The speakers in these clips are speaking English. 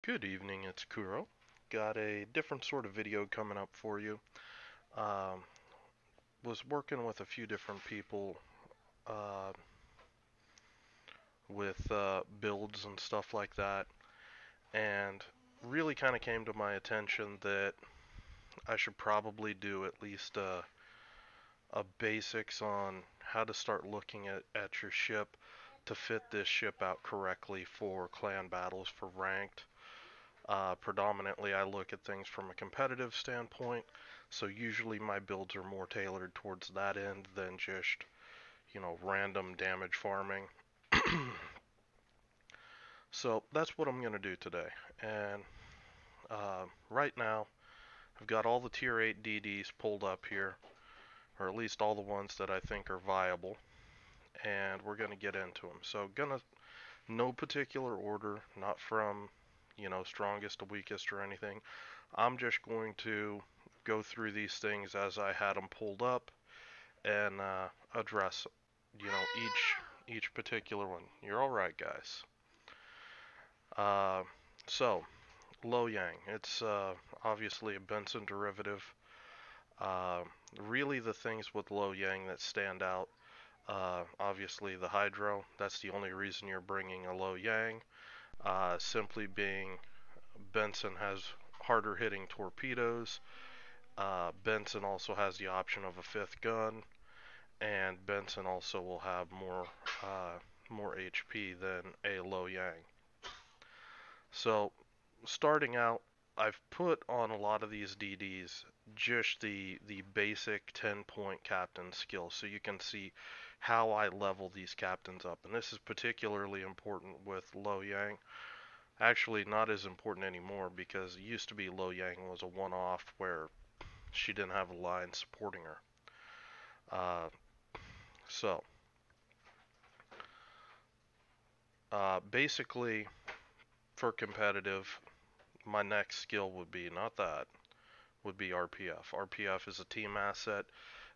Good evening, it's Kuro. Got a different sort of video coming up for you. Um, was working with a few different people uh, with builds and stuff like that, and really kind of came to my attention that I should probably do at least a basics on how to start looking at your ship to fit this ship out correctly for clan battles for ranked. Predominantly, I look at things from a competitive standpoint, so usually my builds are more tailored towards that end than just, random damage farming. So that's what I'm going to do today. And right now, I've got all the tier 8 DDs pulled up here, or at least all the ones that I think are viable, and we're going to get into them. So, gonna no particular order, not from, strongest to weakest or anything. I'm just going to go through these things as I had them pulled up and address, each particular one. You're all right, guys. Uh, so, Loyang. It's obviously a Benson derivative. Uh, Really, the things with Loyang that stand out. Obviously, the hydro. That's the only reason you're bringing a Loyang. Simply being Benson has harder hitting torpedoes. Benson also has the option of a fifth gun, and Benson also will have more HP than a Loyang. So, starting out, I've put on a lot of these DDs just the basic 10-point captain skill, so you can see how I level these captains up. And this is particularly important with Loyang. Actually, not as important anymore because it used to be Loyang was a one-off where she didn't have a line supporting her. Uh, so, basically, for competitive, my next skill would be not that, would be RPF. RPF is a team asset.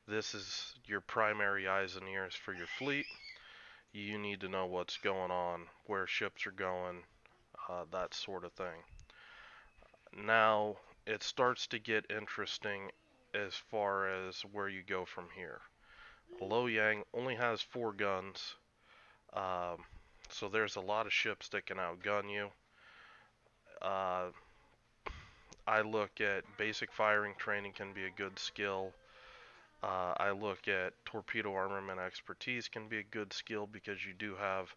This is your primary eyes and ears for your fleet. You need to know what's going on, where ships are going, that sort of thing. Now, it starts to get interesting as far as where you go from here. Loyang only has 4 guns, um, so there's a lot of ships that can outgun you. Uh, I look at basic firing training can be a good skill. I look at torpedo armament expertise can be a good skill because you do have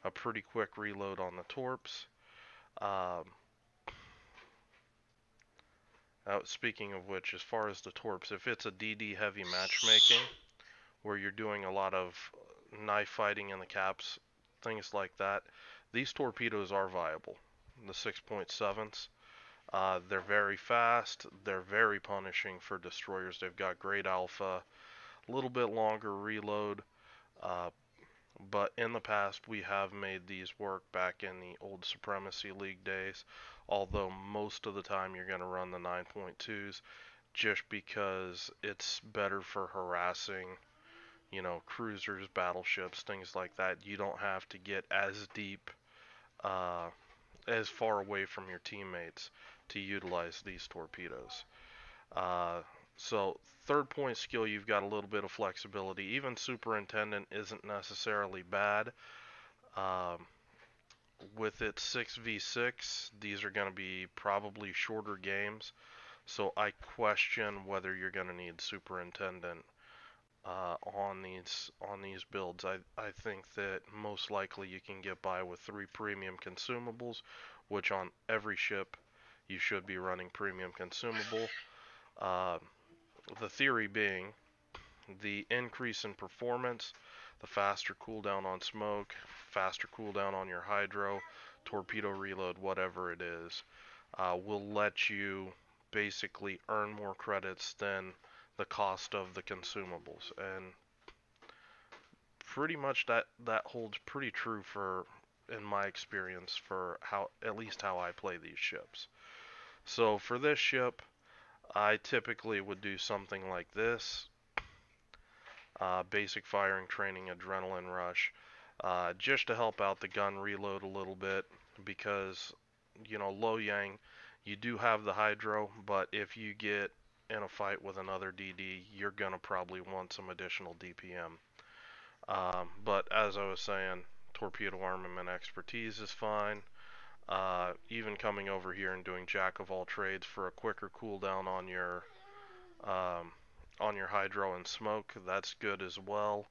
a pretty quick reload on the torps. Um, Speaking of which, as far as the torps, if it's a DD heavy matchmaking where you're doing a lot of knife fighting in the caps, things like that, these torpedoes are viable. The 6.7s. They're very fast. They're very punishing for destroyers. They've got great alpha, a little bit longer reload. Uh, but in the past, we have made these work back in the old Supremacy League days. Although most of the time you're going to run the 9.2s just because it's better for harassing, cruisers, battleships, things like that. You don't have to get as deep, uh, as far away from your teammates to utilize these torpedoes. Uh, so third point skill, you've got a little bit of flexibility. Even Superintendent isn't necessarily bad. Um, with its 6v6, these are going to be probably shorter games. So I question whether you're going to need Superintendent on these builds. I think that most likely you can get by with 3 premium consumables, which on every ship you should be running premium consumable. Uh, the theory being the increase in performance, the faster cooldown on smoke, faster cooldown on your hydro, torpedo reload, whatever it is, will let you basically earn more credits than the cost of the consumables. And pretty much that holds pretty true for in my experience for how at least how I play these ships. So for this ship, I typically would do something like this. Basic firing training, adrenaline rush, just to help out the gun reload a little bit because you know, Low Yang, you do have the hydro, but if you get in a fight with another DD, you're gonna probably want some additional DPM. But as I was saying, torpedo armament expertise is fine. Even coming over here and doing jack of all trades for a quicker cooldown on your hydro and smoke, that's good as well.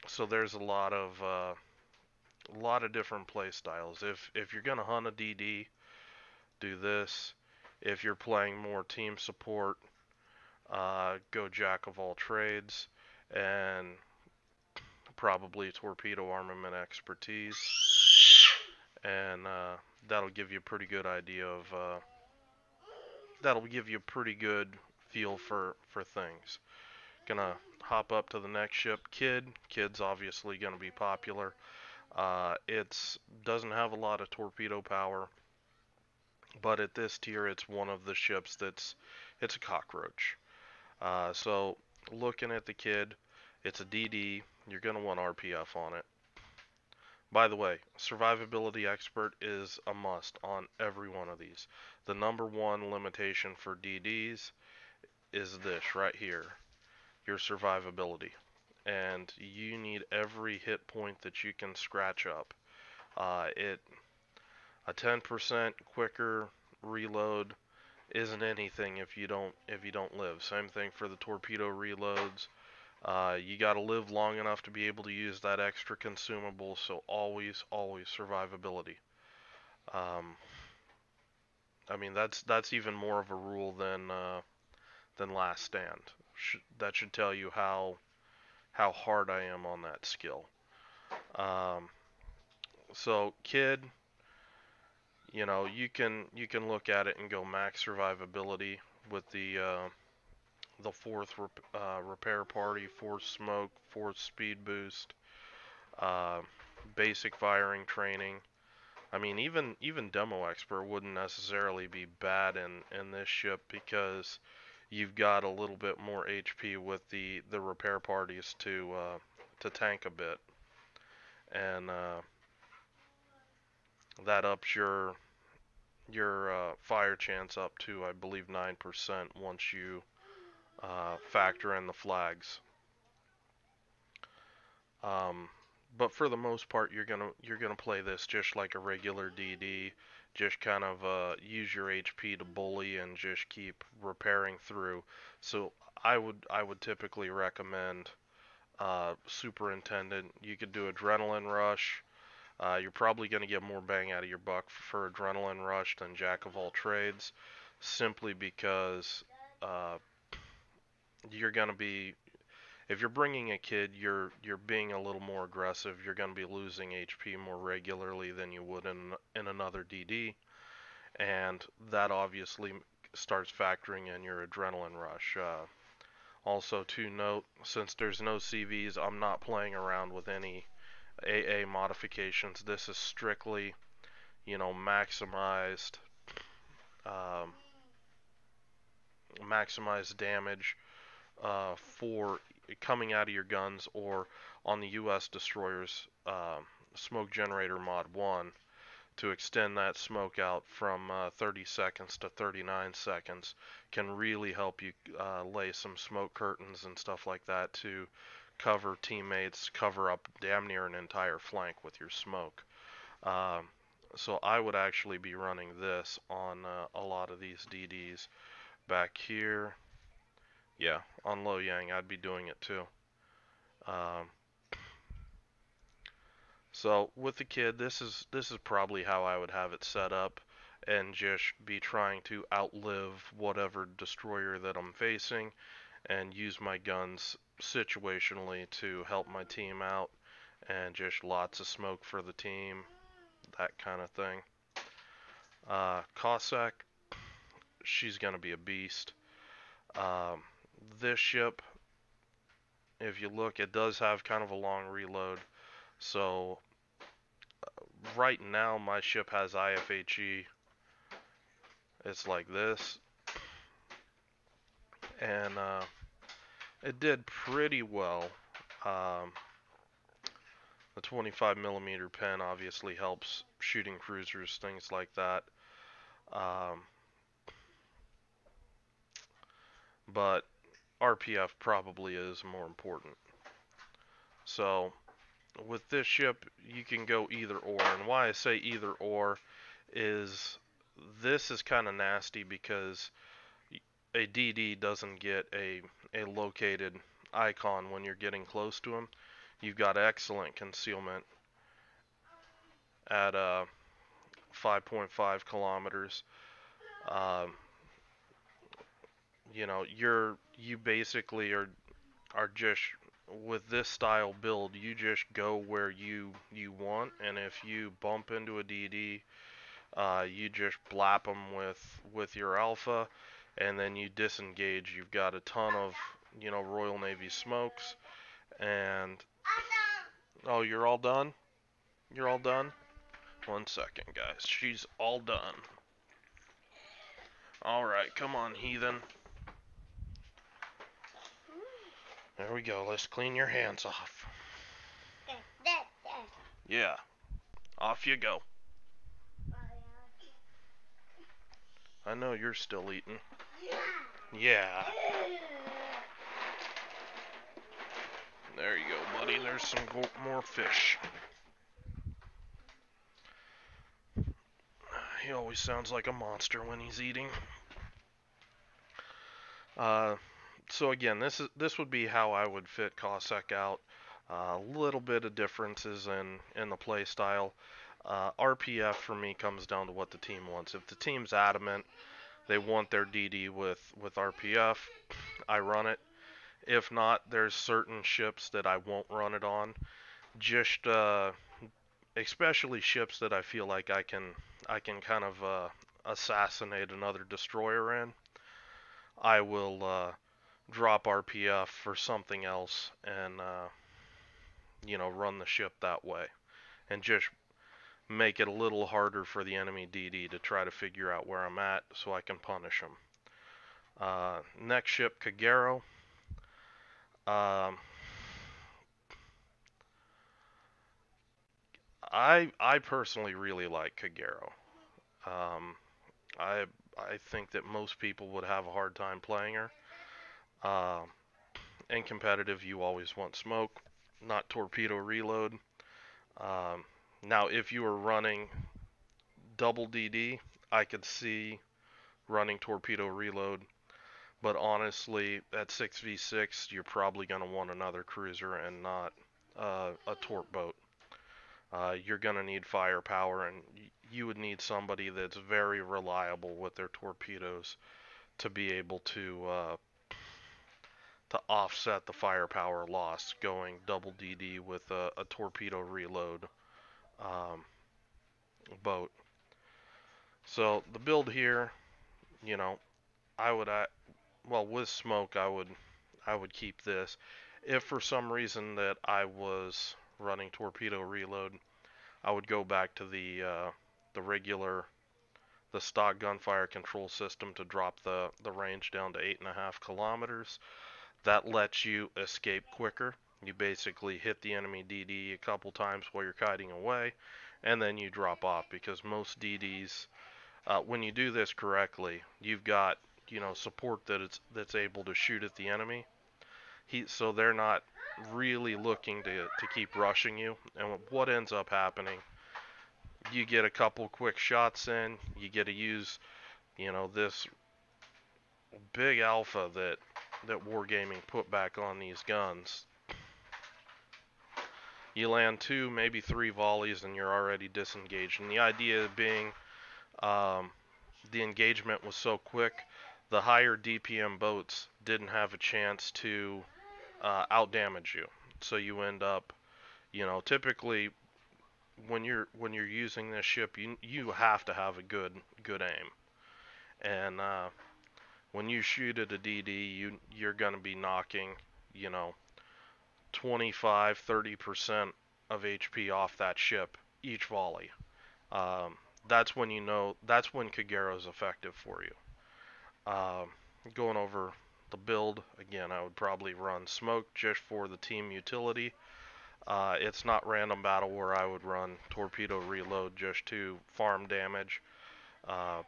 So there's a lot of different play styles. If you're gonna hunt a DD, do this. If you're playing more team support, go jack of all trades and probably torpedo armament expertise, and that'll give you a pretty good idea of that'll give you a pretty good feel for things. Gonna hop up to the next ship, Kid. Kid's obviously gonna be popular. It's doesn't have a lot of torpedo power, but at this tier, it's one of the ships it's a cockroach. So looking at the Kid, it's a DD. You're gonna want RPF on it. By the way, survivability expert is a must on every one of these. The number one limitation for DDs is this right here, your survivability. And you need every hit point that you can scratch up. A 10% quicker reload isn't anything if you don't live. Same thing for the torpedo reloads. You got to live long enough to be able to use that extra consumable, so always survivability. I mean that's even more of a rule than Last Stand. That should tell you how hard I am on that skill. So Kid, you know, you can look at it and go max survivability with the fourth repair party, fourth smoke, fourth speed boost, uh, basic firing training. I mean, even demo expert wouldn't necessarily be bad in this ship because you've got a little bit more HP with the repair parties to tank a bit, and that ups your fire chance up to, I believe, 9% once you factor in the flags. But for the most part, you're gonna play this just like a regular DD. Just kind of use your HP to bully and just keep repairing through. So I would typically recommend Superintendent. You could do Adrenaline Rush. You're probably going to get more bang out of your buck for Adrenaline Rush than Jack of all trades, simply because you're going to be, if you're bringing a Kid, you're being a little more aggressive. You're going to be losing HP more regularly than you would in another DD, and that obviously starts factoring in your Adrenaline Rush. Also to note, since there's no CVs, I'm not playing around with any AA modifications. This is strictly, you know, maximized damage for coming out of your guns, or on the US destroyers, smoke generator mod 1, to extend that smoke out from 30 seconds to 39 seconds can really help you lay some smoke curtains and stuff like that to cover teammates, cover up damn near an entire flank with your smoke. So I would actually be running this on a lot of these DDs. Back here, yeah, on Low Yang, I'd be doing it too. So with the Kid, this is probably how I would have it set up, and just be trying to outlive whatever destroyer that I'm facing, and use my guns situationally to help my team out, and just lots of smoke for the team, that kind of thing. Cossack, she's gonna be a beast. This ship, if you look, it does have kind of a long reload. So right now my ship has IFHE. It's like this, and it did pretty well. The 25mm pen obviously helps shooting cruisers, things like that. Um, but RPF probably is more important. So with this ship, you can go either or. And why I say either or is this is kind of nasty because a DD doesn't get a located icon when you're getting close to him. You've got excellent concealment at 5.5 kilometers. Um, you know, you basically are just with this style build, you just go where you want, and if you bump into a DD, you just blap them with your alpha, and then you disengage. You've got a ton of Royal Navy smokes, and oh, you're all done. You're all done. 1 second, guys. She's all done. All right, come on, heathen. There we go. Let's clean your hands off. Yeah. Off you go. I know you're still eating. Yeah. There you go, buddy. There's some more fish. He always sounds like a monster when he's eating. So again, this would be how I would fit Cossack out. A little bit of differences in the play style. RPF for me comes down to what the team wants. If the team's adamant they want their DD with RPF, I run it. If not, there's certain ships that I won't run it on. Just especially ships that I feel like I can kind of assassinate another destroyer in. I will drop RPF for something else and run the ship that way, and just make it a little harder for the enemy DD to try to figure out where I'm at so I can punish them. Next ship, Kagero. I personally really like Kagero. I think that most people would have a hard time playing her. In competitive, you always want smoke, not torpedo reload. Now, if you were running double DD, I could see running torpedo reload. But honestly, at 6v6, you're probably going to want another cruiser and not a torp boat. You're going to need firepower, and you would need somebody that's very reliable with their torpedoes to be able to offset the firepower loss going double DD with a torpedo reload boat. So the build here, I would with smoke I would keep this. If for some reason that I was running torpedo reload, I would go back to the stock gunfire control system to drop the range down to 8.5 kilometers. That lets you escape quicker. You basically hit the enemy DD a couple times while you're kiting away, and then you drop off, because most DDs, when you do this correctly, you've got support that's able to shoot at the enemy. So they're not really looking to keep rushing you. And what ends up happening, you get a couple quick shots in, you get to use this big alpha that Wargaming put back on these guns. You land 2, maybe 3 volleys, and you're already disengaged. And the idea being, the engagement was so quick, the higher DPM boats didn't have a chance to outdamage you. So you end up, typically when you're using this ship, you have to have a good aim. And when you shoot at a DD, you're going to be knocking, 25-30% of HP off that ship each volley. That's when Kagero is effective for you. Going over the build again, I would probably run smoke just for the team utility. It's not random battle where I would run torpedo reload just to farm damage. Uh,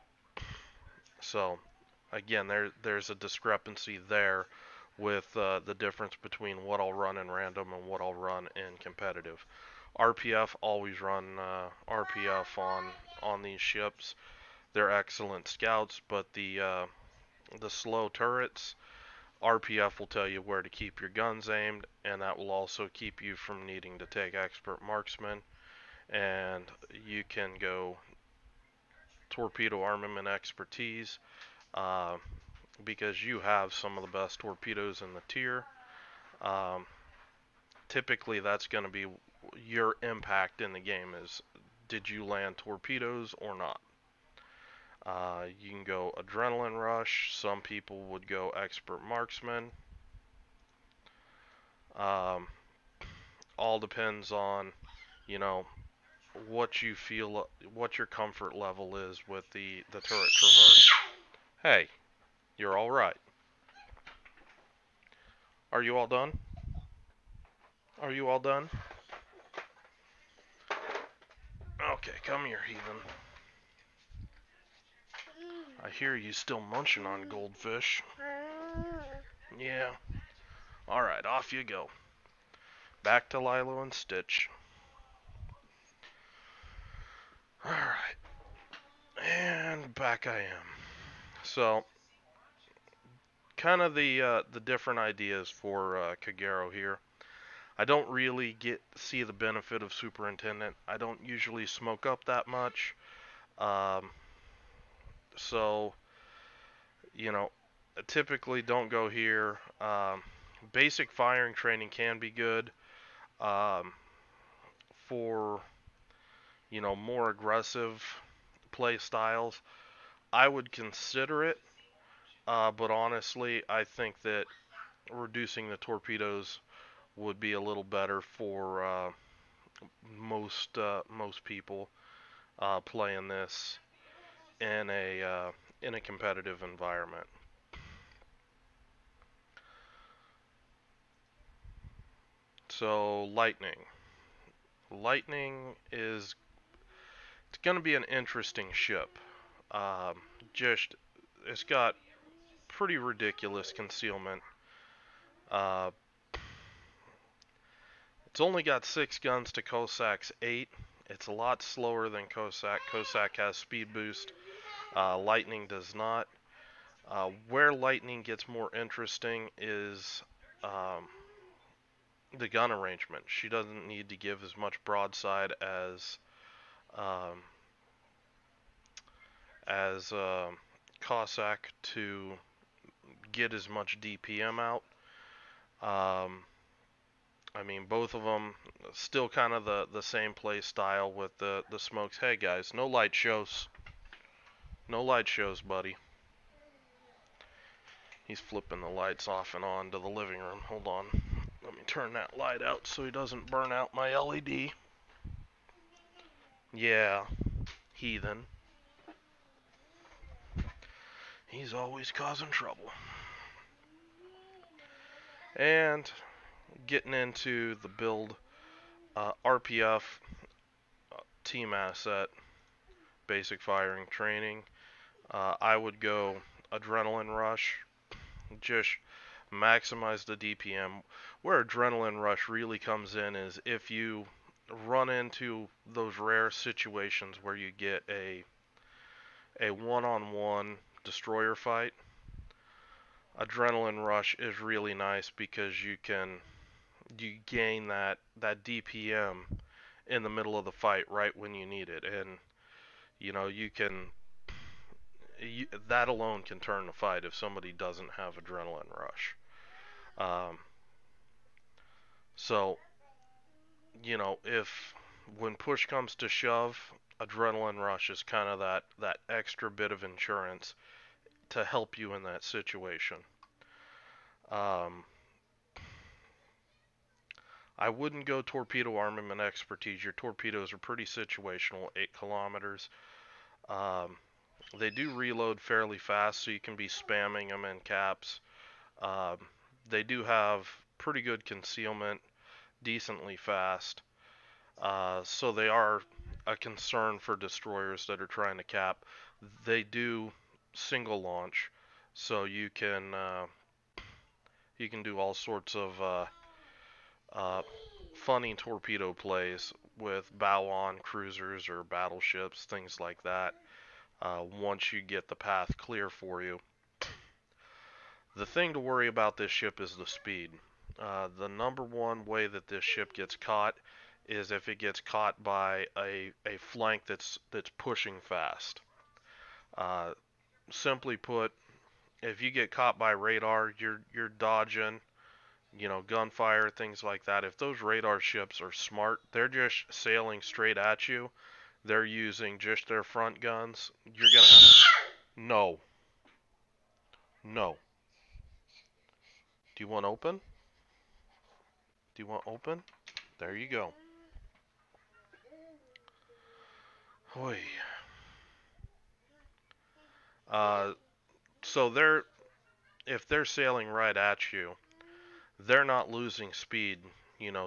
so again, there's a discrepancy there with the difference between what I'll run in random and what I'll run in competitive. RPF always run RPF on these ships. They're excellent scouts, but the slow turrets, RPF will tell you where to keep your guns aimed, and that will also keep you from needing to take expert marksman. And you can go torpedo armament expertise uh, because you have some of the best torpedoes in the tier. Um, Typically, that's going to be your impact in the game is did you land torpedoes or not? You can go adrenaline rush. Some people would go expert marksman. Um, all depends on, you know, what you feel, what your comfort level is with the turret traverse. Hey, you're all right. Are you all done? Are you all done? Okay, come here, heathen. I hear you still munching on goldfish. Yeah. Alright, off you go. Back to Lilo and Stitch. Alright. And back I am. So, kind of the different ideas for Kagero here. I don't really see the benefit of Superintendent. I don't usually smoke up that much. Um, so, you know, typically don't go here. Basic firing training can be good um, for, more aggressive play styles. I would consider it, but honestly, I think that reducing the torpedoes would be a little better for most people playing this in a competitive environment. So Lightning is it's going to be an interesting ship. Um, just it's got pretty ridiculous concealment. Uh, it's only got 6 guns to Cossac's 8. It's a lot slower than Cossack. Cossack has speed boost. Lightning does not. Where Lightning gets more interesting is the gun arrangement. She doesn't need to give as much broadside um, as Cossack to get as much DPM out. I mean, both of them still kind of the same play style with the smokes. Hey guys, no light shows. No light shows, buddy. He's flipping the lights off and on to the living room. Hold on. Let me turn that light out so he doesn't burn out my LED. Yeah, heathen. He's always causing trouble. And getting into the build, RPF, team asset, basic firing training. I would go adrenaline rush, just maximize the DPM. Where adrenaline rush really comes in is if you run into those rare situations where you get a one-on-one destroyer fight. Adrenaline rush is really nice because you gain that DPM in the middle of the fight right when you need it, and that alone can turn the fight if somebody doesn't have adrenaline rush. Um, so if when push comes to shove, adrenaline rush is kind of that extra bit of insurance to help you in that situation. Um, I wouldn't go torpedo armament expertise. Your torpedoes are pretty situational, 8 kilometers. Um, they do reload fairly fast, so you can be spamming them in caps. Um, they do have pretty good concealment. decently fast. So they are a concern for destroyers that are trying to cap. They do single launch, so you can do all sorts of uh, funny torpedo plays with bow-on cruisers or battleships, things like that. Once you get the path clear for you, the thing to worry about this ship is the speed. The number one way that this ship gets caught is if it gets caught by a flank that's pushing fast. Uh, Simply put, if you get caught by radar, you're dodging, gunfire, things like that. If those radar ships are smart, they're just sailing straight at you. They're using just their front guns. You're gonna have no, no. Do you want open? Do you want open? There you go. Oy. Uh, so if they're sailing right at you, they're not losing speed,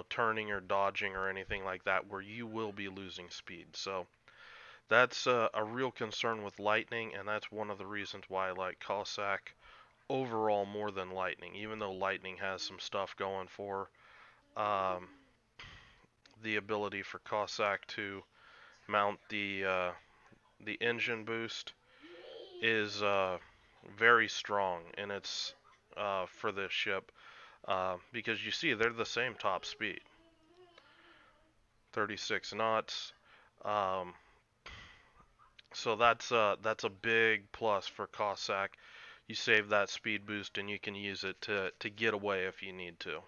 turning or dodging or anything like that, where you will be losing speed. So that's a real concern with Lightning, and that's one of the reasons why I like Cossack overall more than Lightning, even though Lightning has some stuff going for um, the ability for Cossack to mount the engine boost is very strong, and it's for this ship because you see they're the same top speed, 36 knots. Um, so that's a big plus for Cossack. You save that speed boost and you can use it to get away if you need to.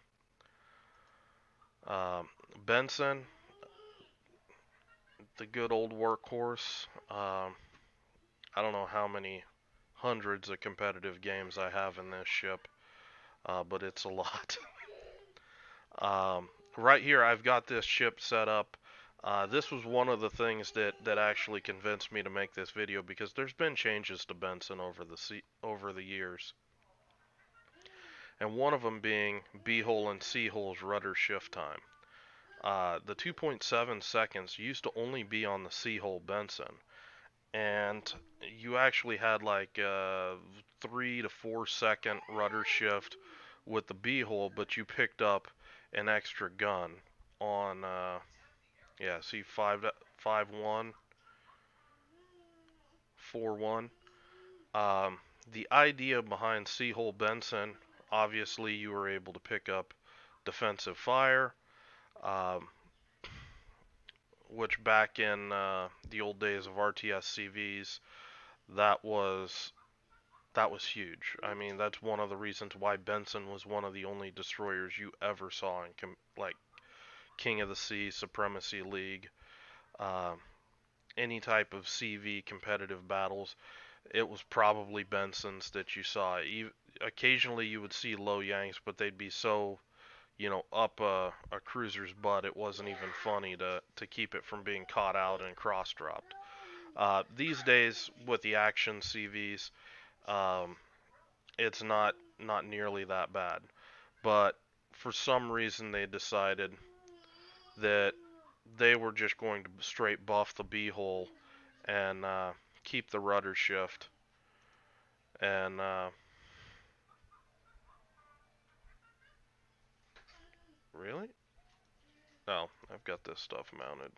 Um, Benson, the good old workhorse. I don't know how many hundreds of competitive games I have in this ship, but it's a lot. Right here, I've got this ship set up. This was one of the things that actually convinced me to make this video because there's been changes to Benson over the years, and one of them being B-hole and C-hole's rudder shift time. The 2.7 seconds used to only be on the C-hole Benson, and you actually had like a 3 to 4 second rudder shift with the B-hole, but you picked up an extra gun on yeah, see 5.1 4.1. The idea behind C-hole Benson, obviously you were able to pick up defensive fire, um, which back in the old days of RTS CVs, that was huge. I mean, that's one of the reasons why Benson was one of the only destroyers you ever saw in like King of the Sea, Supremacy League, um, any type of CV competitive battles. It was probably Benson's that you saw. Occasionally you would see Low Yanks, but they'd be so, up a cruiser's butt, it wasn't even funny to keep it from being caught out and cross dropped. These days with the action CVs, um, it's not nearly that bad. But for some reason they decided that they were just going to straight buff the B-hole and keep the rudder shift. And really? No, I've got this stuff mounted.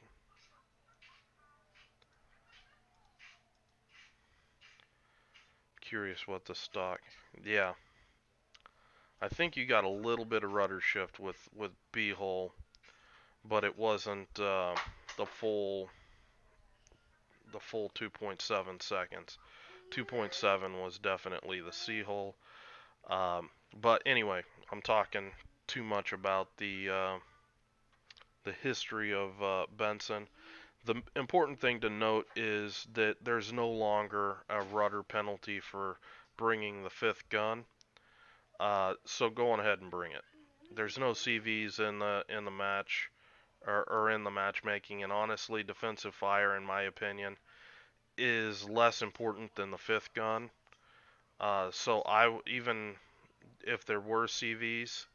Curious what the stock. Yeah, I think you got a little bit of rudder shift with B-hole, but it wasn't the full 2.7 seconds. 2.7 was definitely the C-hole. But anyway, I'm talking too much about the history of Benson. The important thing to note is that there's no longer a rudder penalty for bringing the fifth gun. So go on ahead and bring it. There's no CVs in the match or in the matchmaking, and honestly, defensive fire, in my opinion, is less important than the fifth gun. So even if there were CVs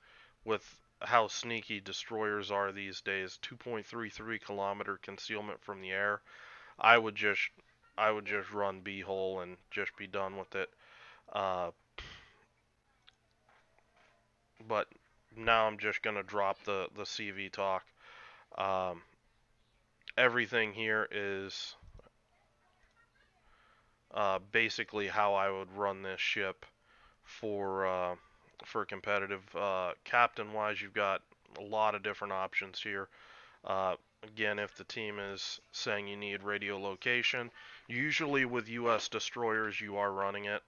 with how sneaky destroyers are these days. 2.33 kilometer concealment from the air. I would just run B-hole and just be done with it. Uh, but now I'm just gonna drop the CV talk. Um, everything here is basically how I would run this ship for competitive. Captain wise, you've got a lot of different options here. Again, if the team is saying you need radio location, usually with U.S. destroyers you are running it.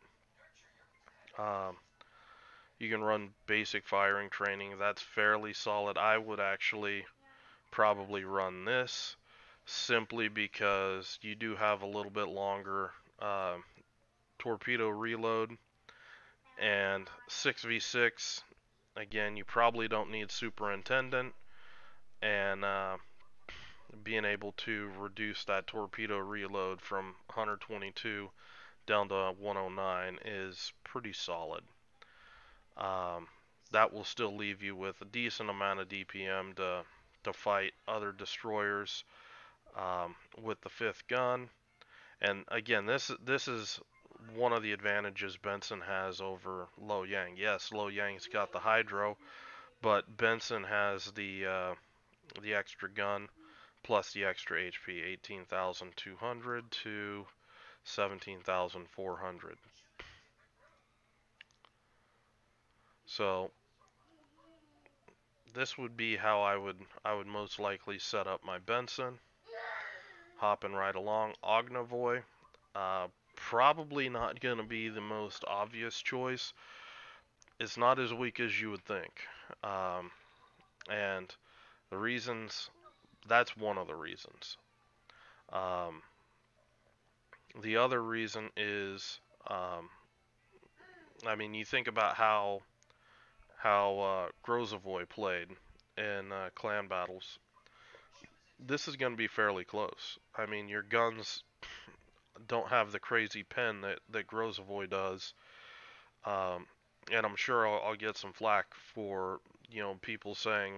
Um, you can run basic firing training. That's fairly solid. I would actually probably run this simply because you do have a little bit longer uh, torpedo reload, and 6v6, again, you probably don't need superintendent, and being able to reduce that torpedo reload from 122 down to 109 is pretty solid. Um, that will still leave you with a decent amount of DPM to fight other destroyers with the fifth gun. And again, this is one of the advantages Benson has over Lo Yang. Yes, Lo Yang's got the hydro, but Benson has the extra gun plus the extra HP, 18,200 to 17,400. So this would be how I would most likely set up my Benson. Hopping right along, Ognavoy, probably not going to be the most obvious choice. It's not as weak as you would think, and the reasons, that's one of the reasons. Um, the other reason is, I mean, you think about how Grozavoy played in clan battles. This is going to be fairly close. I mean, your guns don't have the crazy pen that Grozavoy does, um, and I'm sure I'll get some flack for people saying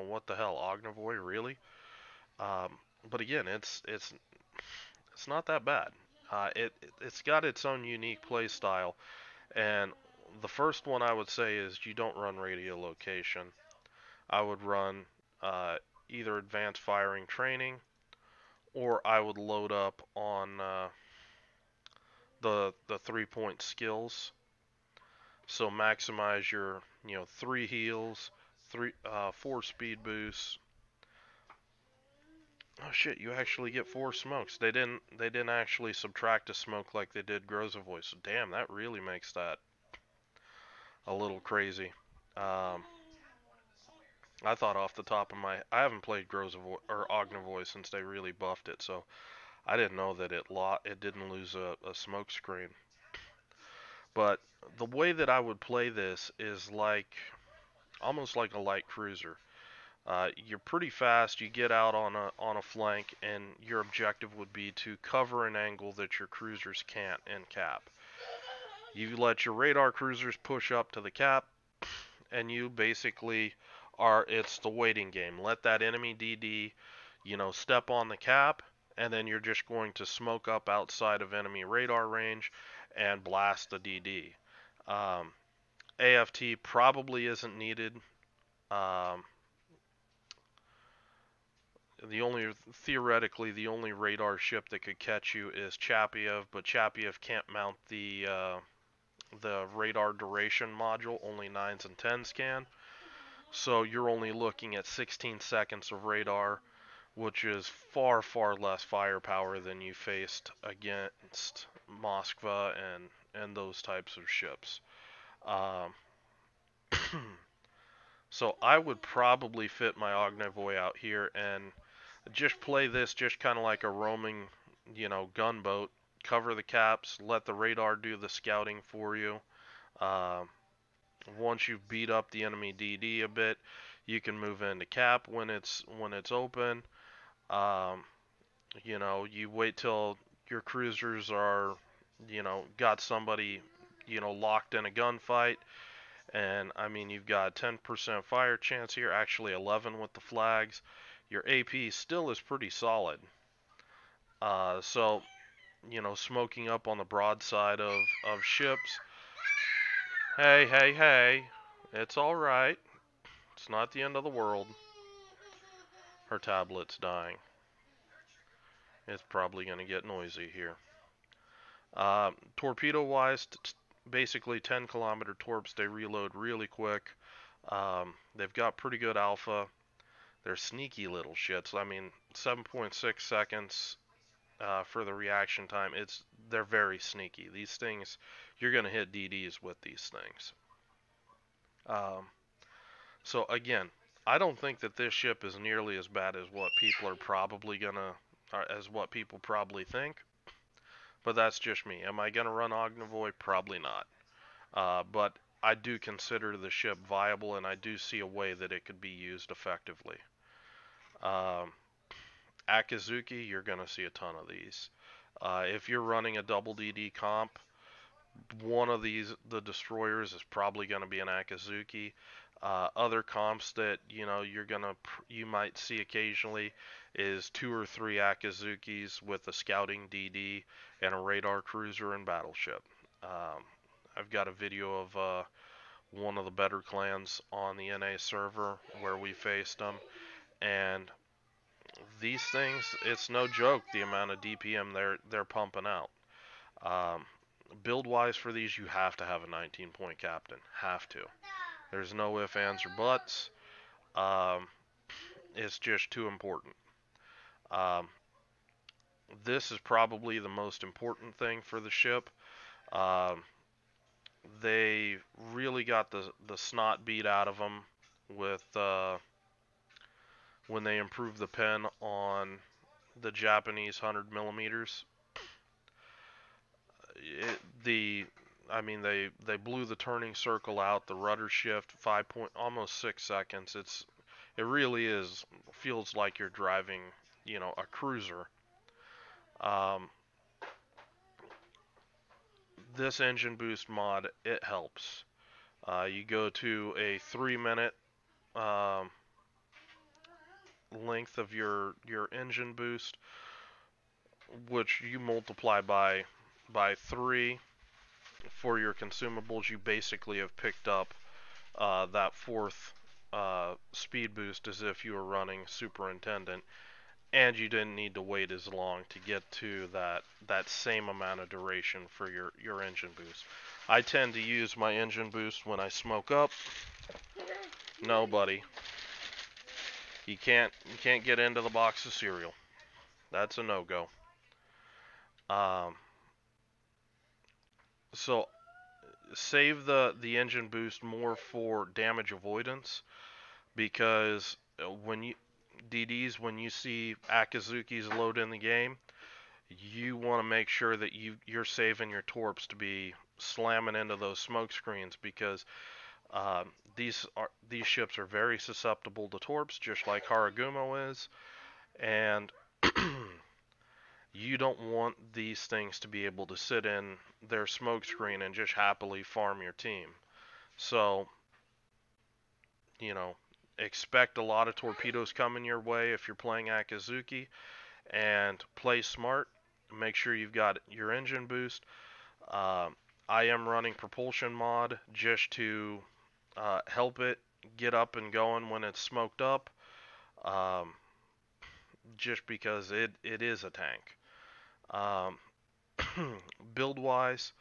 what the hell, Ognavoy, really? Um, but again, it's not that bad. It's got its own unique play style, and the first one I would say is you don't run radio location. I would run uh, either advanced firing training, or I would load up on the 3-point skills. So maximize your 3 heals, 4 speed boosts. Oh shit! You actually get 4 smokes. They didn't actually subtract a smoke like they did Grozavoy. So damn, that really makes that a little crazy. Um, I thought off the top of my, I haven't played Grozavoy or Ognavoy since they really buffed it, so I didn't know that it didn't lose a smoke screen. But the way that I would play this is like almost like a light cruiser. You're pretty fast. You get out on a flank, and your objective would be to cover an angle that your cruisers can't in cap. You let your radar cruisers push up to the cap, and you basically it's the waiting game. Let that enemy DD, step on the cap, and then you're just going to smoke up outside of enemy radar range and blast the DD. AFT probably isn't needed. Um, theoretically the only radar ship that could catch you is Chapiev, but Chapiev can't mount the radar duration module. Only 9s and 10s can. So you're only looking at 16 seconds of radar, which is far, far less firepower than you faced against Moskva and those types of ships. Um, so I would probably fit my Ognavoy out here and just play this just kind of like a roaming, gunboat. Cover the caps, let the radar do the scouting for you. Uh, Once you've beat up the enemy DD a bit, you can move into cap when it's open. Um, you wait till your cruisers are, got somebody, locked in a gunfight, And I mean, you've got 10% fire chance here, actually 11 with the flags. Your AP still is pretty solid. So, you know, smoking up on the broadside of ships. Hey, hey, hey. It's alright. It's not the end of the world. Her tablet's dying. It's probably going to get noisy here. Torpedo-wise, basically 10-kilometer torps. They reload really quick. They've got pretty good alpha. They're sneaky little shits. I mean, 7.6 seconds for the reaction time. They're very sneaky. These things, you're going to hit DDs with these things. So again, I don't think that this ship is nearly as bad as what people are probably as what people probably think. But that's just me. Am I gonna run Ognivoy? Probably not. But I do consider the ship viable, and I do see a way that it could be used effectively. Akizuki, you're gonna see a ton of these. If you're running a double DD comp, one of the destroyers is probably going to be an Akizuki. Other comps that you might see occasionally is 2 or 3 Akizukis with a scouting DD and a radar cruiser and battleship. I've got a video of one of the better clans on the NA server where we faced them, and these things, it's no joke the amount of DPM they're pumping out. Build wise for these, you have to have a 19-point captain. Have to. There's no ifs, ands, or buts. It's just too important. This is probably the most important thing for the ship. They really got the snot beat out of them with when they improved the pen on the Japanese 100 millimeters. They blew the turning circle out, the rudder shift, almost 6 seconds. It really feels like you're driving, a cruiser. This engine boost mod, it helps. You go to a 3-minute length of your engine boost, which you multiply by 3 for your consumables. You basically have picked up that 4th speed boost as if you were running Superintendent, and you didn't need to wait as long to get to that same amount of duration for your engine boost. I tend to use my engine boost when I smoke up. No, buddy. You can't get into the box of cereal. That's a no-go. So save the engine boost more for damage avoidance, because when you see Akizukis load in the game, you want to make sure that you're saving your torps to be slamming into those smoke screens, because these ships are very susceptible to torps, just like Haragumo is, and you don't want these things to be able to sit in their smoke screen and just happily farm your team. So, expect a lot of torpedoes coming your way if you're playing Akizuki, and play smart. Make sure you've got your engine boost. I am running propulsion mod just to help it get up and going when it's smoked up, just because it is a tank. Build wise,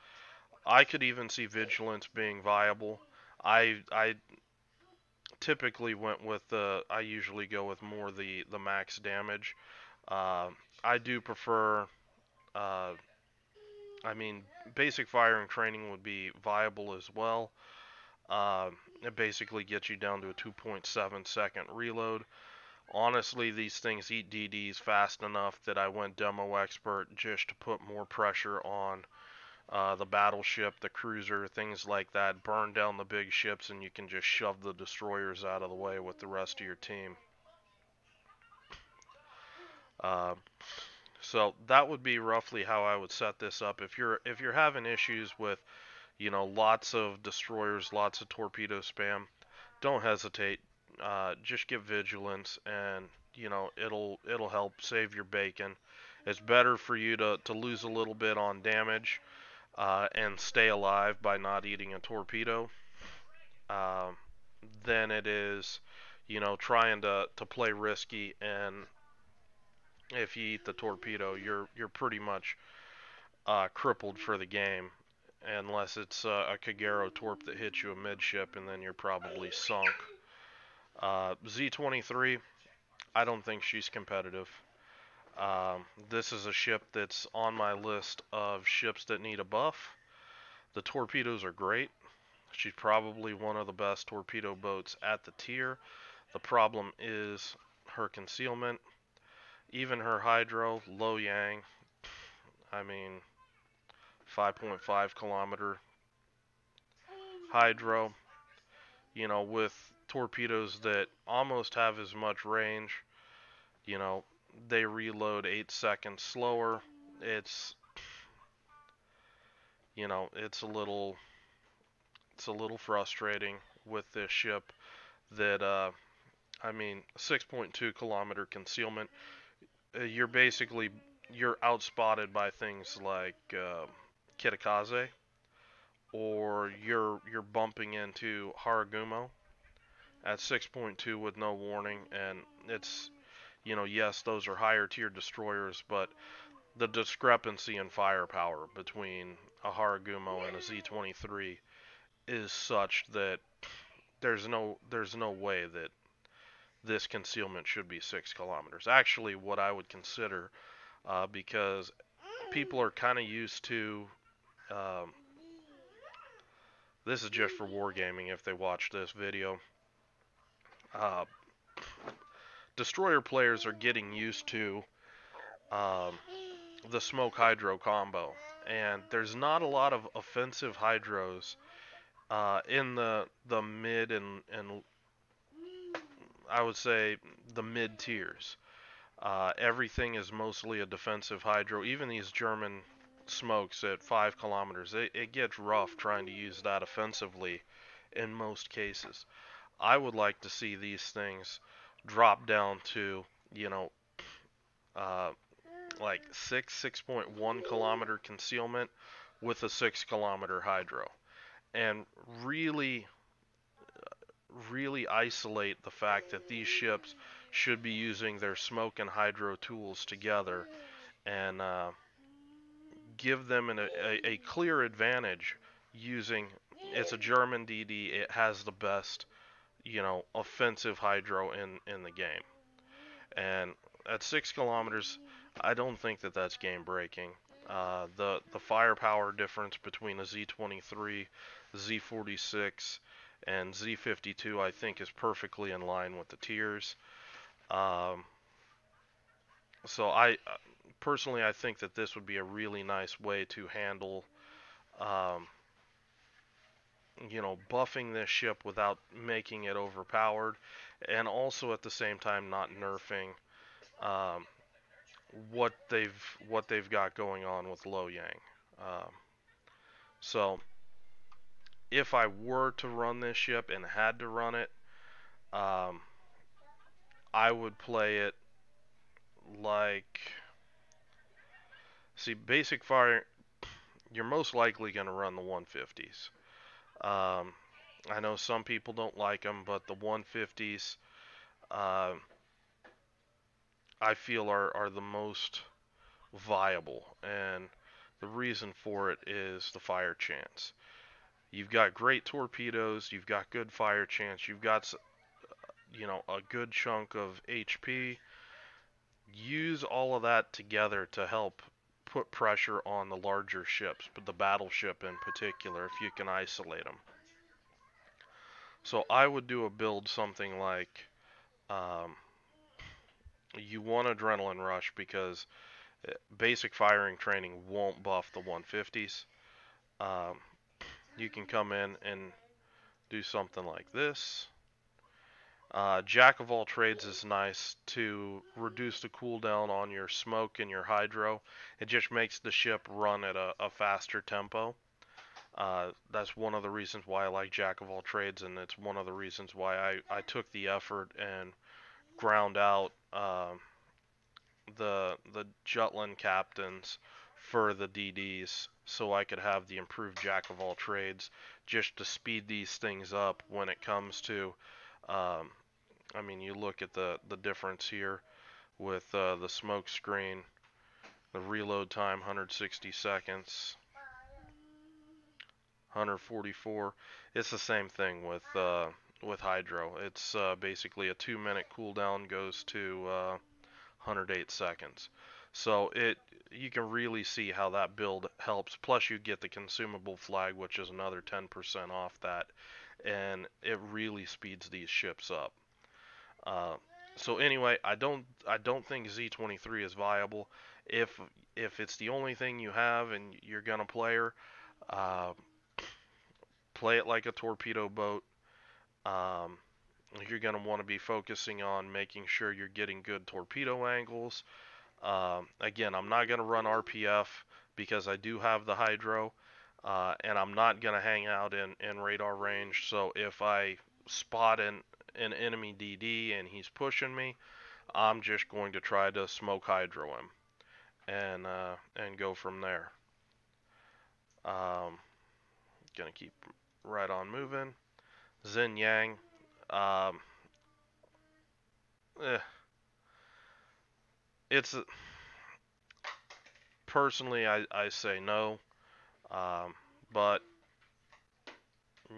I could even see Vigilance being viable. I typically went with I usually go with more the max damage. I do prefer, basic fire and training would be viable as well. It basically gets you down to a 2.7 second reload. Honestly, these things eat DDs fast enough that I went demo expert just to put more pressure on the battleship, the cruiser, things like that. Burn down the big ships, and you can just shove the destroyers out of the way with the rest of your team. So that would be roughly how I would set this up. If you're having issues with You know, lots of destroyers, lots of torpedo spam. Don't hesitate. Just get vigilance, and you know it'll help save your bacon. It's better for you to lose a little bit on damage and stay alive by not eating a torpedo um, than it is, you know, trying to play risky. And if you eat the torpedo, you're pretty much crippled for the game, unless it's a Kagero torp that hits you amidship, and then you're probably sunk. Z-23, I don't think she's competitive. This is a ship that's on my list of ships that need a buff. The torpedoes are great. She's probably one of the best torpedo boats at the tier. The problem is her concealment. Even her hydro, Low Yang, I mean, 5.5 kilometer hydro, you know, with torpedoes that almost have as much range, you know, they reload 8 seconds slower. It's, you know, it's a little frustrating with this ship that I mean, 6.2 kilometer concealment. You're outspotted by things like Kitakaze, or you're bumping into Haragumo at 6.2 with no warning, and it's, you know, yes, those are higher tier destroyers, but the discrepancy in firepower between a Haragumo and a Z-23 is such that there's no way that this concealment should be 6 kilometers. Actually, what I would consider, because people are kind of used to, um, this is just for wargaming if they watch this video. Uh, Destroyer players are getting used to um, the smoke hydro combo, and there's not a lot of offensive hydros in the mid and I would say the mid tiers. Everything is mostly a defensive hydro. Even these German smokes at 5 kilometers, it gets rough trying to use that offensively in most cases. I would like to see these things drop down to, you know, uh, like 6.1 kilometer concealment with a 6 kilometer hydro. And really, really isolate the fact that these ships should be using their smoke and hydro tools together, and give them a clear advantage using, it's a German DD, it has the best, you know, offensive hydro in the game. And at 6 kilometers, I don't think that that's game breaking. The firepower difference between a Z-23, Z-46, and Z-52, I think, is perfectly in line with the tiers. Um, so personally, I think that this would be a really nice way to handle, um, you know, buffing this ship without making it overpowered, and also at the same time not nerfing um, what they've got going on with Low Yang. Um, so if I were to run this ship and had to run it, um, I would play it like, see, basic fire. You're most likely going to run the 150s. Um, I know some people don't like them, but the 150s, uh, I feel are the most viable, and the reason for it is the fire chance. You've got great torpedoes, you've got good fire chance, you've got, you know, a good chunk of HP. Use all of that together to help put pressure on the larger ships, but the battleship in particular, if you can isolate them. So I would do a build something like, um, you want Adrenaline Rush because basic firing training won't buff the 150s. Um, you can come in and do something like this. Jack of all trades is nice to reduce the cooldown on your smoke and your hydro. It just makes the ship run at a faster tempo. That's one of the reasons why I like Jack of all trades, and it's one of the reasons why I took the effort and ground out the Jutland captains for the DDs so I could have the improved Jack of all trades just to speed these things up when it comes to I mean, you look at the difference here with the smoke screen, the reload time 160 seconds, 144. It's the same thing with Hydro. It's basically a 2-minute cooldown goes to 108 seconds. So you can really see how that build helps. Plus you get the consumable flag, which is another 10% off that, and it really speeds these ships up. So anyway, I don't think Z23 is viable. If it's the only thing you have and you're gonna play her, uh, play it like a torpedo boat. Um, you're gonna want to be focusing on making sure you're getting good torpedo angles. Again, I'm not gonna run RPF because I do have the Hydro, and I'm not gonna hang out in radar range. So if I spot an enemy DD and he's pushing me, I'm just going to try to smoke Hydro him and go from there. Gonna keep right on moving. Xin Yang, um, eh, it's personally I say no, but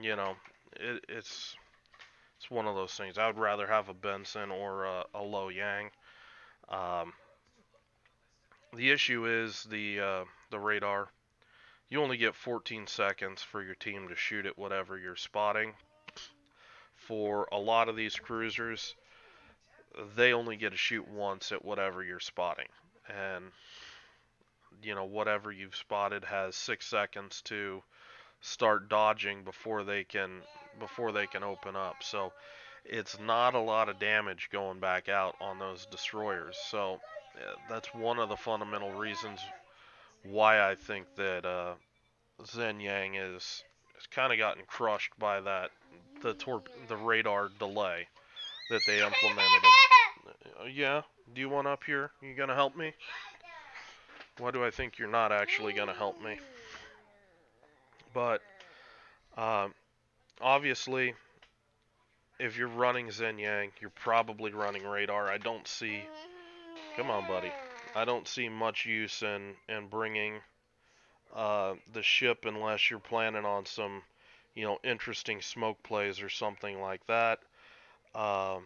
you know it's one of those things. I would rather have a Benson or a Lo Yang. Um, the issue is the radar. You only get 14 seconds for your team to shoot at whatever you're spotting. For a lot of these cruisers, they only get to shoot once at whatever you're spotting. And, whatever you've spotted has 6 seconds to start dodging before they can open up. So it's not a lot of damage going back out on those destroyers. So that's one of the fundamental reasons why I think that Xin Yang is kind of gotten crushed by the radar delay that they implemented. Yeah, do you want up here? You gonna help me? Why do I think you're not actually gonna help me? But obviously, if you're running Xin Yang, you're probably running radar. I don't see. Come on, buddy. I don't see much use in bringing the ship unless you're planning on some, interesting smoke plays or something like that. Um,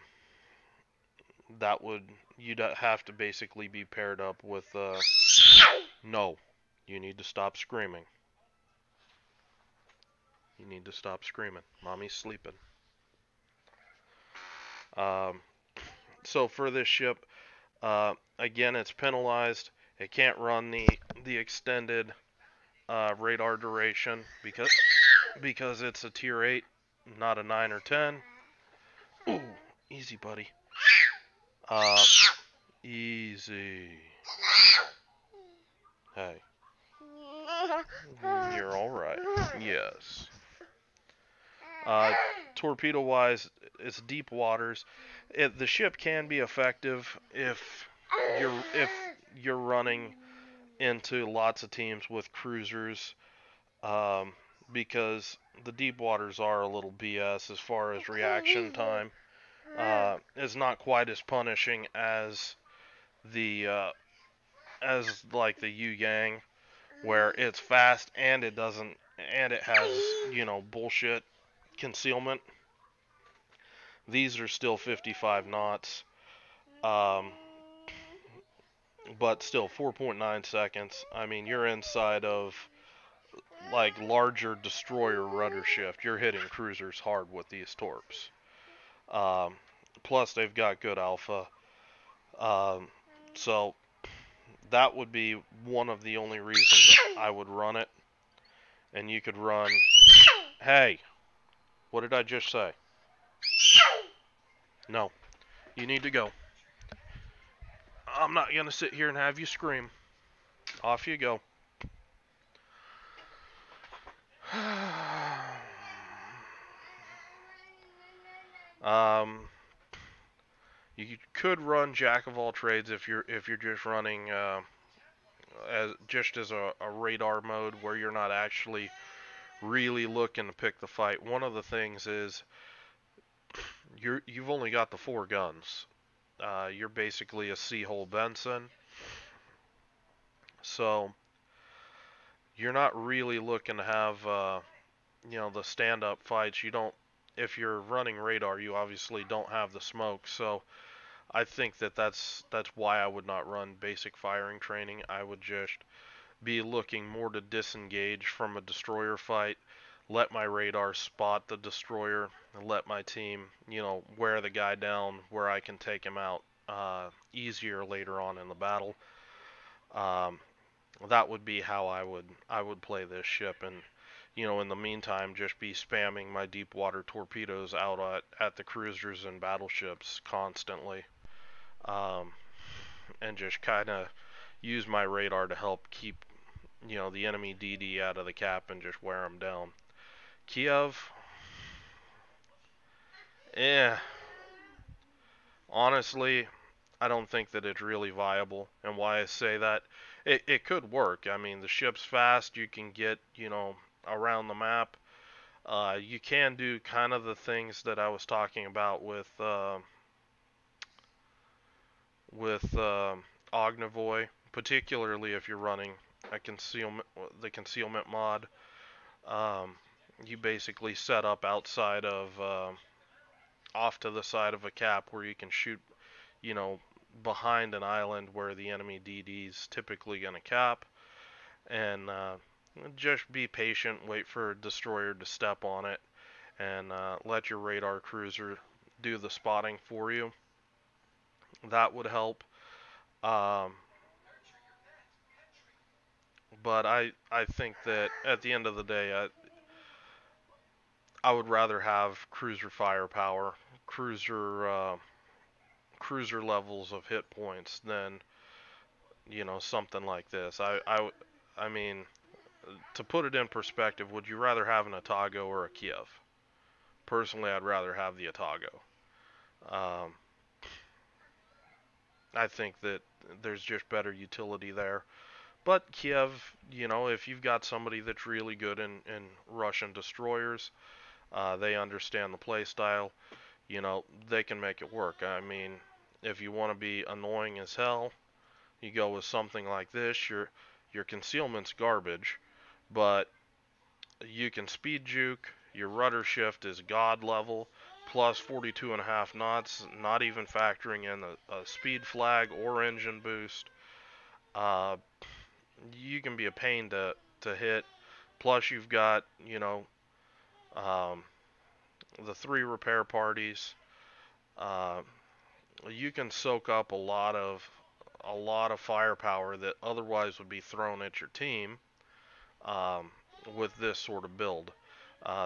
you'd have to basically be paired up with. No, you need to stop screaming. You need to stop screaming. Mommy's sleeping. So for this ship, again, it's penalized. It can't run the extended radar duration because it's a tier 8, not a 9 or 10. Ooh, easy, buddy. Easy. Hey. You're alright. Yes. Torpedo-wise, it's deep waters. The ship can be effective if you're running into lots of teams with cruisers, because the deep waters are a little BS as far as reaction time. It's not quite as punishing as the Yu Yang, where it's fast and it has bullshit concealment. These are still 55 knots, but still 4.9 seconds. I mean, you're inside of larger destroyer rudder shift. You're hitting cruisers hard with these torps. Plus, they've got good alpha. So that would be one of the only reasons I would run it. And you could run. Hey, what did I just say? No, you need to go. I'm not gonna sit here and have you scream. Off you go. Um, you could run jack of all trades if you're just running as a radar mode where you're not actually really looking to pick the fight. One of the things is you've only got the 4 guns. You're basically a C-hole Benson, so you're not really looking to have the stand-up fights. You don't. If you're running radar, you obviously don't have the smoke. So I think that's why I would not run basic firing training. I would just be looking more to disengage from a destroyer fight, let my radar spot the destroyer, and let my team, wear the guy down where I can take him out easier later on in the battle. Um, that would be how I would play this ship, and in the meantime, just be spamming my deep water torpedoes out at the cruisers and battleships constantly, um, and just kind of use my radar to help keep the enemy DD out of the cap and just wear them down. Kiev, eh, honestly, I don't think that it's really viable. And why I say that, it could work. I mean, the ship's fast. You can get, around the map. You can do kind of the things that I was talking about with Ognivoy, particularly if you're running the concealment mod. Um, you basically set up outside of off to the side of a cap where you can shoot, you know, behind an island where the enemy DD's typically going to cap, and just be patient, wait for a destroyer to step on it, and let your radar cruiser do the spotting for you. That would help. Um, but I think that at the end of the day, I would rather have cruiser firepower, cruiser levels of hit points than something like this. I mean, to put it in perspective, would you rather have an Atago or a Kiev? Personally, I'd rather have the Atago. Um, I think that there's just better utility there. But Kiev, if you've got somebody that's really good in Russian destroyers, they understand the playstyle, they can make it work. I mean, if you want to be annoying as hell, you go with something like this. Your concealment's garbage, but you can speed juke. Your rudder shift is god level, plus 42.5 knots, not even factoring in a speed flag or engine boost. Uh, you can be a pain to hit. Plus, you've got um, the 3 repair parties. Uh, you can soak up a lot of firepower that otherwise would be thrown at your team um, with this sort of build.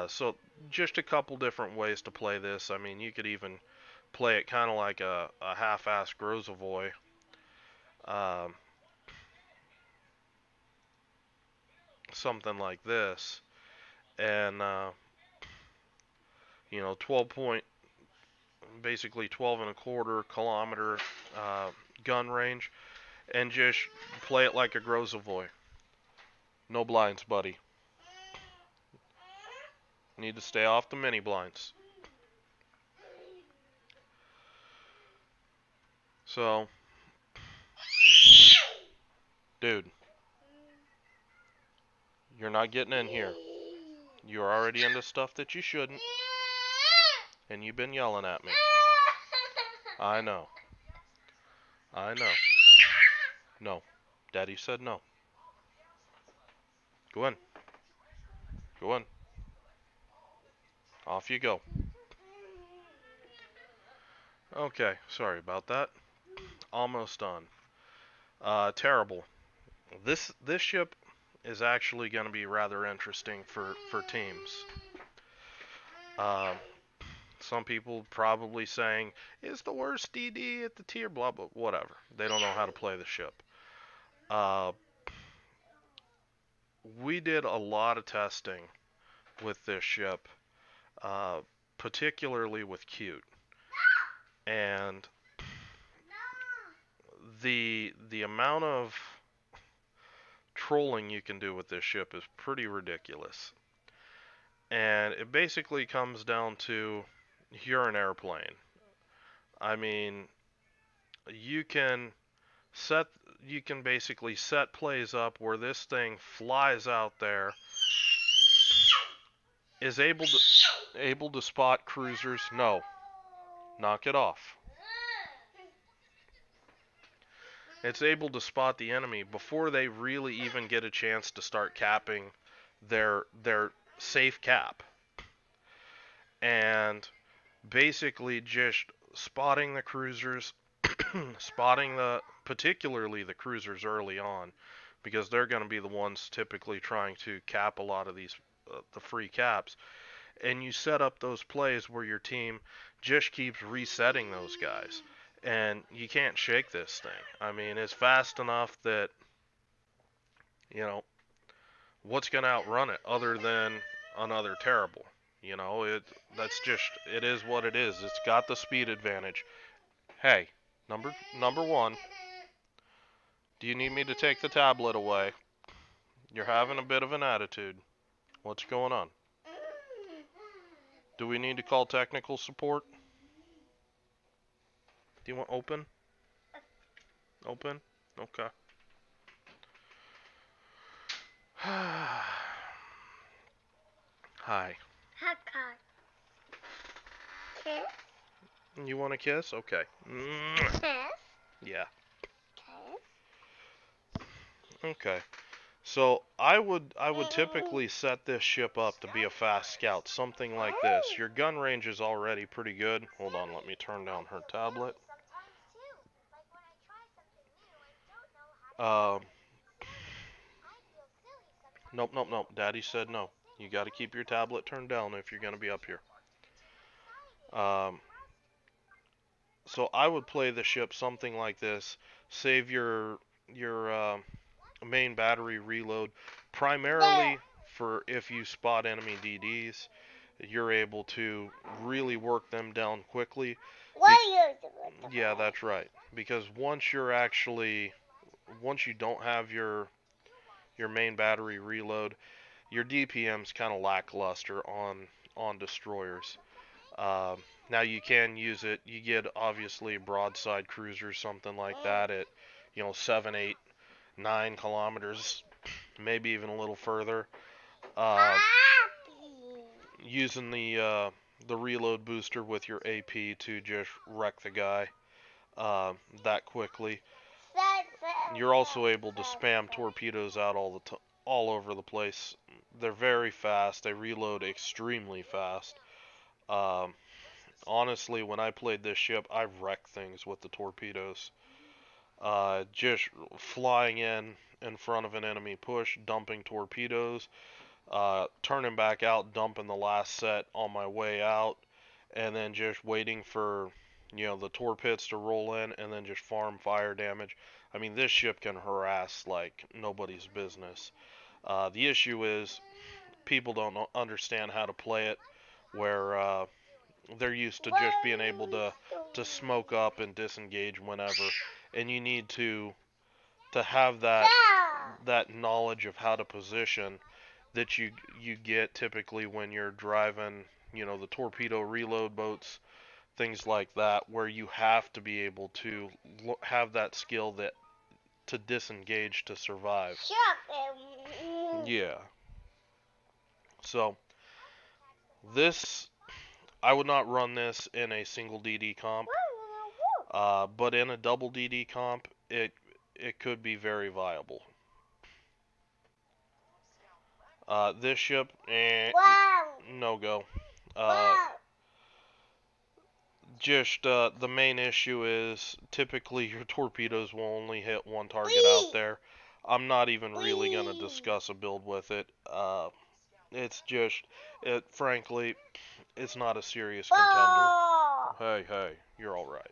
So just a couple different ways to play this. I mean, you could even play it kind of like a half-assed Grozavoy. Um, Something like this. And, 12 point, basically 12.25 kilometer gun range. And just play it like a Grozavoy. No blinds, buddy. Need to stay off the mini blinds. So, dude, you're not getting in here. You're already into stuff that you shouldn't, and you've been yelling at me. I know. I know. No. Daddy said no. Go in. Go in. Off you go. Okay, sorry about that. Almost done. Terrible. This ship is actually going to be rather interesting for teams. Um, some people probably saying it's the worst DD at the tier, blah blah, whatever. They don't know how to play the ship. Uh, we did a lot of testing with this ship. Uh, particularly with cute. And the amount of trolling you can do with this ship is pretty ridiculous. And it basically comes down to you're an airplane. I mean, you can set you can basically set plays up where this thing flies out there, is able to spot cruisers. No, knock it off. It's able to spot the enemy before they really even get a chance to start capping their safe cap. And basically just spotting the cruisers, spotting particularly the cruisers early on, because they're going to be the ones typically trying to cap a lot of these the free caps. And you set up those plays where your team just keeps resetting those guys. And you can't shake this thing. I mean, it's fast enough that, what's going to outrun it other than another terrible? It is what it is. It's got the speed advantage. Hey, number one, do you need me to take the tablet away? You're having a bit of an attitude. What's going on? Do we need to call technical support? Do you want open? Open? Okay. Hi. Hi. Kiss? You want a kiss? Okay. Kiss? Yeah. Kiss? Okay. So I would typically set this ship up to be a fast scout, something like this. Your gun range is already pretty good. Hold on, let me turn down her tablet. Nope. Daddy said no. You got to keep your tablet turned down if you're going to be up here. So I would play the ship something like this. Save your main battery reload primarily for if you spot enemy DDs. You're able to really work them down quickly. Yeah, that's right. Because once you don't have your main battery reload, your DPM's kind of lackluster on destroyers. Now you can use it. You get obviously broadside cruisers, something like that at 7, 8, 9 kilometers, maybe even a little further. Using the reload booster with your AP to just wreck the guy that quickly. You're also able to spam torpedoes out all over the place. They're very fast. They reload extremely fast. Honestly, when I played this ship, I wrecked things with the torpedoes. Just flying in front of an enemy push, dumping torpedoes, turning back out, dumping the last set on my way out, and then just waiting for the torpedoes to roll in, and then just farm fire damage. I mean, this ship can harass like nobody's business. The issue is people don't understand how to play it, where they're used to just being able to smoke up and disengage whenever, and you need to have that knowledge of how to position that you get typically when you're driving, the torpedo reload boats, things like that, where you have to be able to have that skill to disengage to survive. Yeah. So this, I would not run this in a single DD comp, but in a double DD comp, it could be very viable. This ship, no go. Just the main issue is typically your torpedoes will only hit one target out there. I'm not even really going to discuss a build with it. It's just, frankly, it's not a serious contender. Hey, you're all right.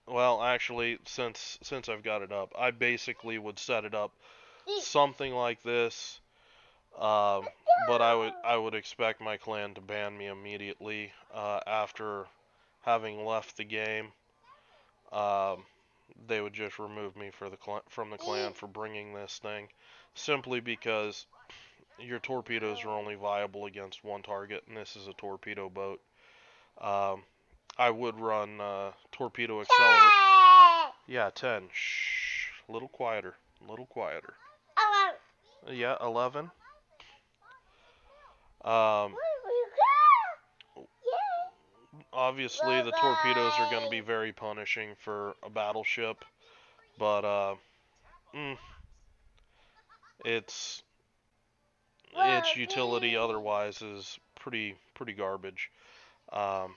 Well, actually, since I've got it up, I basically would set it up something like this. But I would expect my clan to ban me immediately after having left the game. Um, they would just remove me from the clan for bringing this thing, simply because your torpedoes are only viable against one target, and this is a torpedo boat. Um, I would run torpedo accelerator. Yeah, 10. Shh. A little quieter. A little quieter. Yeah, 11. Um, obviously, the torpedoes are going to be very punishing for a battleship, but its utility otherwise is pretty garbage. Um,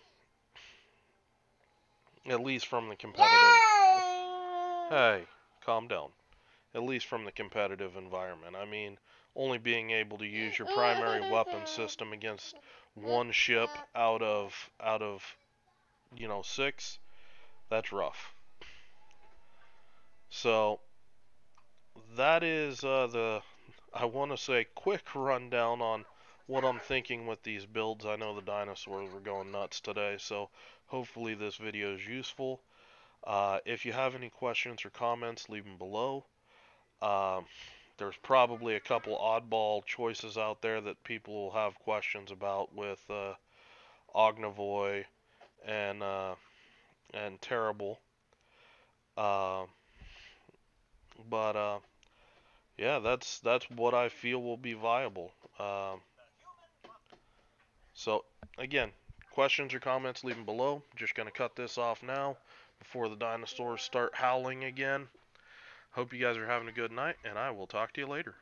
at least from the competitive. Hey, calm down. At least from the competitive environment. I mean, only being able to use your primary weapon system against one ship out of 6, that's rough. So that is I want to say quick rundown on what I'm thinking with these builds. I know the dinosaurs were going nuts today, so hopefully this video is useful. If you have any questions or comments, leave them below. There's probably a couple oddball choices out there that people will have questions about with Ognavoy and Terrible. Uh, but yeah, that's what I feel will be viable. So again, questions or comments, leave them below. Just gonna cut this off now before the dinosaurs start howling again. Hope you guys are having a good night, and I will talk to you later.